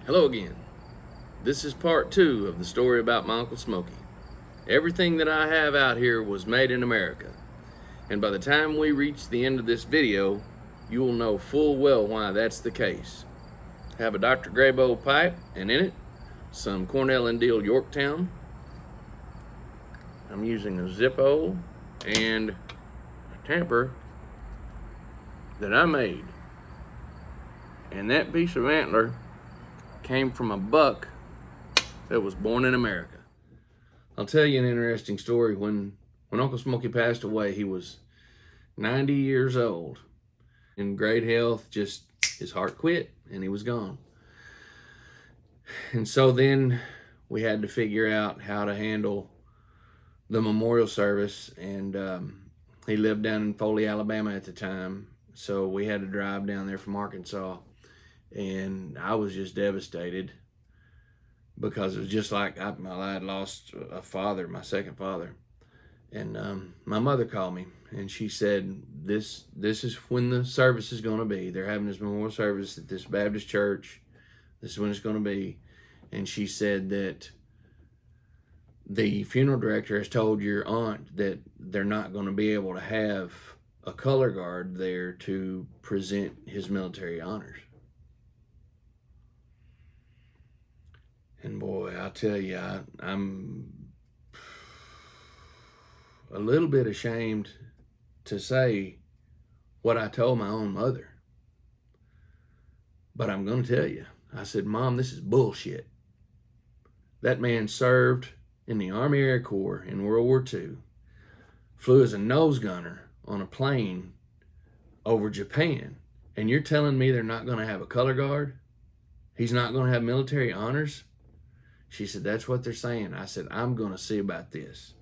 Hello again. This is part 2 of the story about my Uncle Smoky. Everything that I have out here was made in America. And by the time we reach the end of this video, you will know full well why that's the case. I have a Dr. Grayboe pipe, and in it, some Cornell and Deal Yorktown. I'm using a Zippo and a tamper that I made. And that piece of antler came from a buck that was born in America. I'll tell you an interesting story. When Uncle Smoky passed away, he was 90 years old, in great health. Just his heart quit and he was gone. And so then we had to figure out how to handle the memorial service, and he lived down in Foley, Alabama at the time, so we had to drive down there from Arkansas. And I was just devastated because it was just like I had lost a father, my second father. And my mother called me and she said, this is when the service is going to be. They're having this memorial service at this Baptist church. This is when it's going to be. And she said that the funeral director has told your aunt that they're not going to be able to have a color guard there to present his military honors. And boy, I'll tell you, I'm a little bit ashamed to say what I told my own mother. But I'm going to tell you. I said, Mom, this is bullshit. That man served in the Army Air Corps in World War II, flew as a nose gunner on a plane over Japan, and you're telling me they're not going to have a color guard? He's not going to have military honors? She said, that's what they're saying. I said, I'm going to see about this.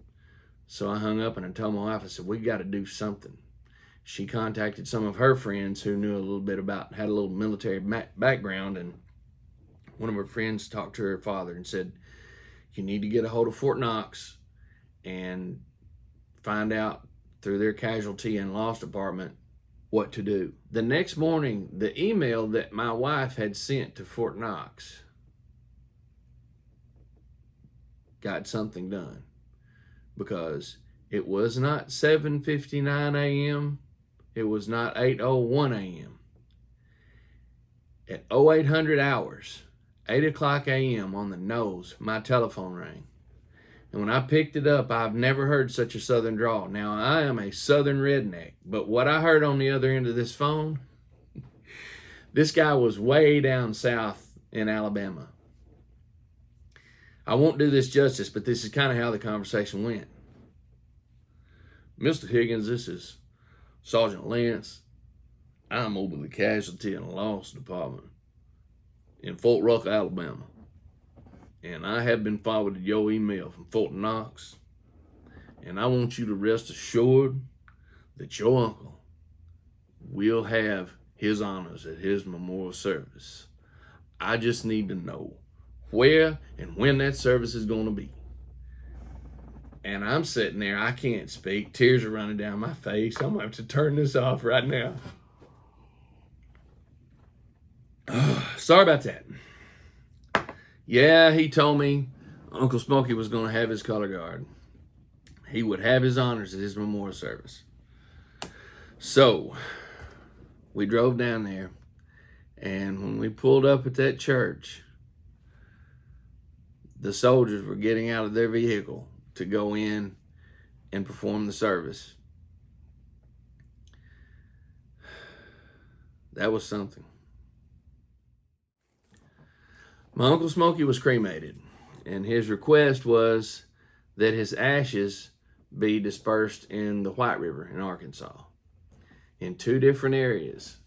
So I hung up and I told my wife, I said, we got to do something. She contacted some of her friends who knew a little bit about, had a little military background, and one of her friends talked to her father and said, you need to get a hold of Fort Knox and find out through their casualty and loss department what to do. The next morning, the email that my wife had sent to Fort Knox got something done, because it was not 7:59 a.m. It was not 8:01 a.m. At 0800 hours, 8 o'clock a.m. on the nose, my telephone rang. And when I picked it up, I've never heard such a southern drawl. Now, I am a southern redneck, but what I heard on the other end of this phone, this guy was way down south in Alabama. I won't do this justice, but this is kind of how the conversation went. Mr. Higgins, this is Sergeant Lance. I'm over the casualty and loss department in Fort Rucker, Alabama. And I have been forwarded your email from Fort Knox. And I want you to rest assured that your uncle will have his honors at his memorial service. I just need to know where and when that service is going to be. And I'm sitting there, I can't speak. Tears are running down my face. I'm going to have to turn this off right now. Sorry about that. Yeah, he told me Uncle Smoky was going to have his color guard. He would have his honors at his memorial service. So we drove down there, and when we pulled up at that church, the soldiers were getting out of their vehicle to go in and perform the service. That was something. My Uncle Smoky was cremated, and his request was that his ashes be dispersed in the White River in Arkansas, in 2 different areas.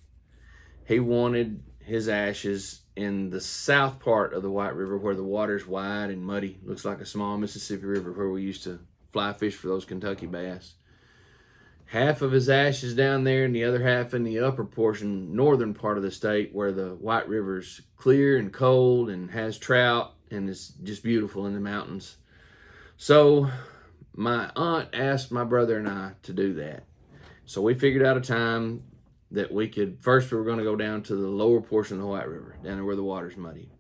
He wanted his ashes in the south part of the White River, where the water's wide and muddy, looks like a small Mississippi River, where we used to fly fish for those Kentucky bass. Half of his ashes down there, and the other half in the upper portion, northern part of the state, where the White River's clear and cold and has trout and is just beautiful in the mountains. So my aunt asked my brother and I to do that. So we figured out a time that we were going to go down to the lower portion of the White River, down there where the water's muddy.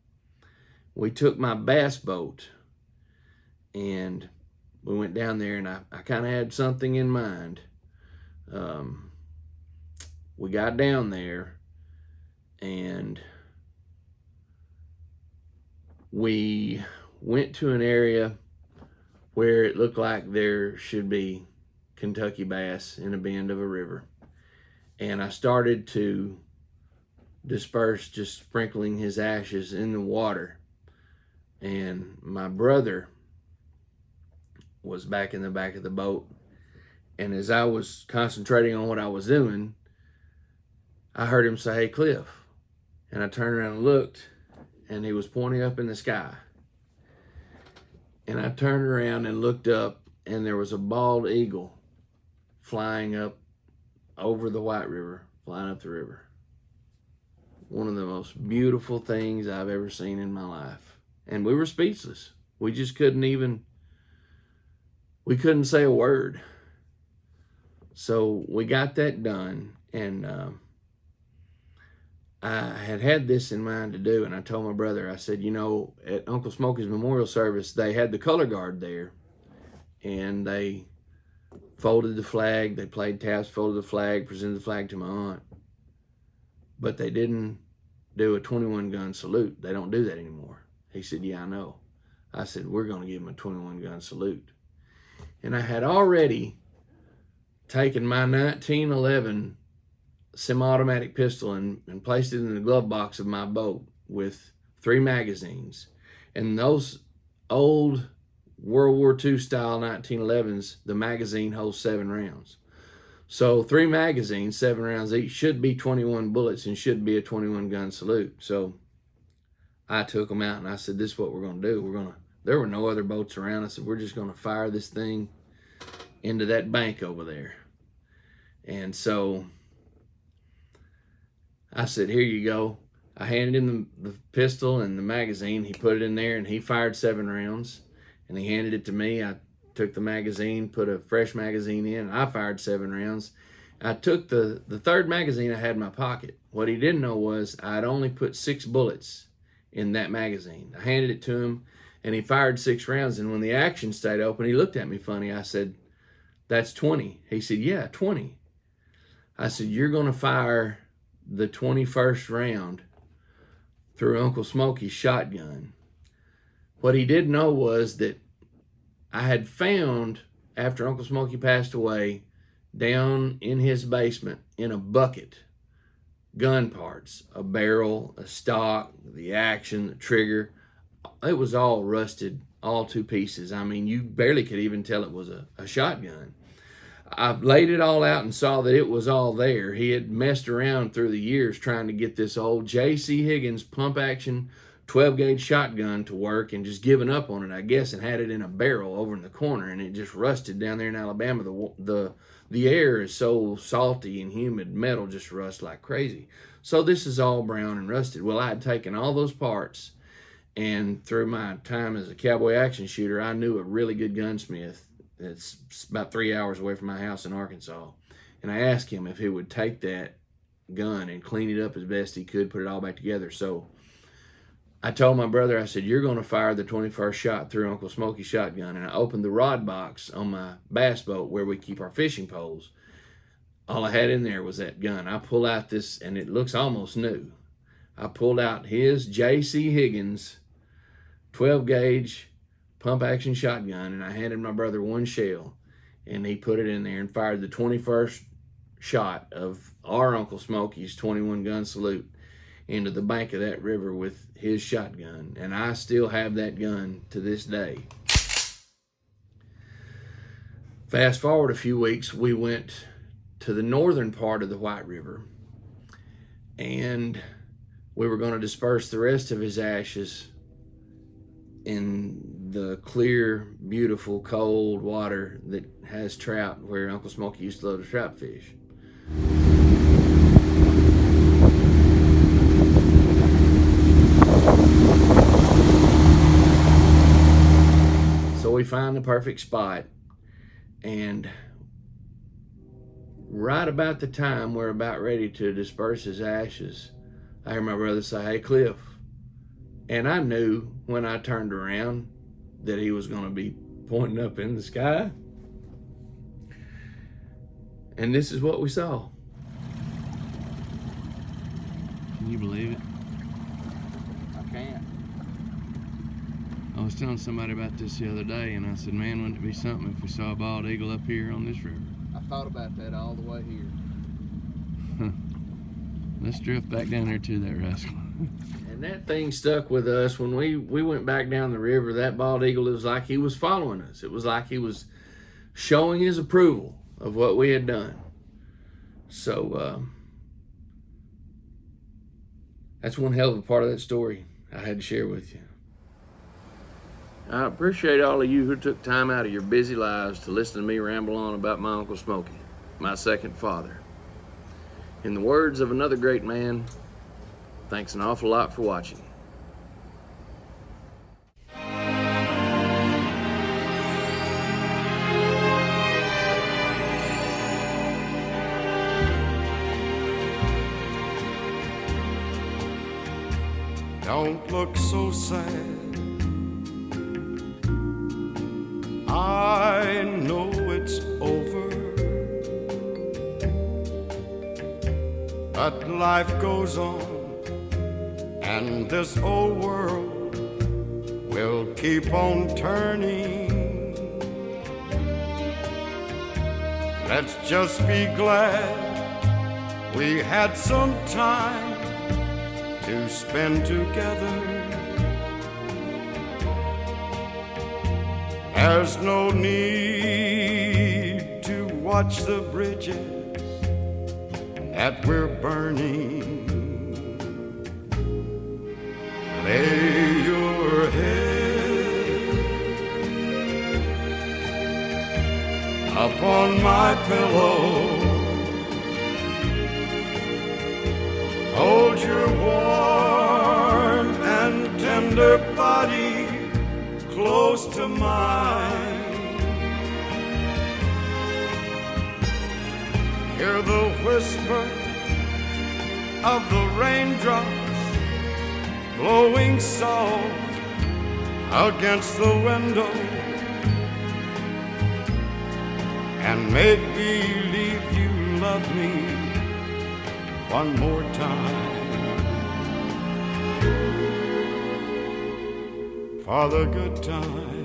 we took my bass boat and we went down there, and I kind of had something in mind. We got down there and we went to an area where it looked like there should be Kentucky bass in a bend of a river. And I started to disperse, just sprinkling his ashes in the water. And my brother was back in the back of the boat. And as I was concentrating on what I was doing, I heard him say, "Hey, Cliff." And I turned around and looked, and he was pointing up in the sky. And I turned around and looked up, and there was a bald eagle flying up over the White River, flying up the river. One of the most beautiful things I've ever seen in my life. And we were speechless. We just couldn't say a word. So we got that done, and I had this in mind to do, and I told my brother, I said, at Uncle Smoky's memorial service, they had the color guard there, and they folded the flag, they played taps, folded the flag, presented the flag to my aunt. But they didn't do a 21 gun salute. They don't do that anymore. He said, "Yeah, I know." I said, "We're going to give him a 21 gun salute." And I had already taken my 1911 semi-automatic pistol and placed it in the glove box of my boat with 3 magazines. And those old World War II style 1911s, the magazine holds 7 rounds. So 3 magazines, 7 rounds each, should be 21 bullets and should be a 21 gun salute. So I took them out and I said, "This is what we're going to do. There were no other boats around. I said, "We're just going to fire this thing into that bank over there." And so I said, "Here you go." I handed him the pistol and the magazine. He put it in there and he fired 7 rounds. And he handed it to me. I took the magazine, put a fresh magazine in, and I fired 7 rounds. I took the 3rd magazine I had in my pocket. What he didn't know was I'd only put 6 bullets in that magazine. I handed it to him, and he fired 6 rounds. And when the action stayed open, he looked at me funny. I said, "That's 20. He said, "Yeah, 20. I said, "You're going to fire the 21st round through Uncle Smoky's shotgun." What he didn't know was that I had found, after Uncle Smoky passed away, down in his basement in a bucket, gun parts, a barrel, a stock, the action, the trigger. It was all rusted, all to pieces. I mean, you barely could even tell it was a shotgun. I laid it all out and saw that it was all there. He had messed around through the years trying to get this old J.C. Higgins pump action 12 gauge shotgun to work and just given up on it, I guess, and had it in a barrel over in the corner, and it just rusted down there in Alabama. The air is so salty and humid, metal just rusts like crazy. So this is all brown and rusted. Well, I had taken all those parts, and through my time as a cowboy action shooter, I knew a really good gunsmith that's about 3 hours away from my house in Arkansas. And I asked him if he would take that gun and clean it up as best he could, put it all back together. So I told my brother, I said, "You're going to fire the 21st shot through Uncle Smoky's shotgun." And I opened the rod box on my bass boat where we keep our fishing poles. All I had in there was that gun. I pull out this, and it looks almost new. I pulled out his J.C. Higgins 12 gauge pump action shotgun, and I handed my brother 1 shell, and he put it in there and fired the 21st shot of our Uncle Smoky's 21 gun salute into the bank of that river with his shotgun. And I still have that gun to this day. Fast forward a few weeks, we went to the northern part of the White River, and we were going to disperse the rest of his ashes in the clear, beautiful, cold water that has trout, where Uncle Smoky used to love to trout fish. So we find the perfect spot, and right about the time we're about ready to disperse his ashes, I hear my brother say, "Hey, Cliff, And I knew when I turned around that he was going to be pointing up in the sky. And this is what we saw. Can you believe it? I can't. I was telling somebody about this the other day, and I said, man, wouldn't it be something if we saw a bald eagle up here on this river? I thought about that all the way here. Let's drift back down there to that rascal. And that thing stuck with us. When we went back down the river, that bald eagle, it was like he was following us. It was like he was showing his approval of what we had done. So that's one hell of a part of that story I had to share with you. I appreciate all of you who took time out of your busy lives to listen to me ramble on about my Uncle Smoky, my second father. In the words of another great man, thanks an awful lot for watching. Don't look so sad. I know it's over, but life goes on, and this old world will keep on turning. Let's just be glad we had some time to spend together. There's no need to watch the bridges that we're burning. Lay your head upon my pillow. Hold your warm and tender body close to mine. Hear the whisper of the raindrops blowing soft against the window, and make believe you love me one more time. For the good time.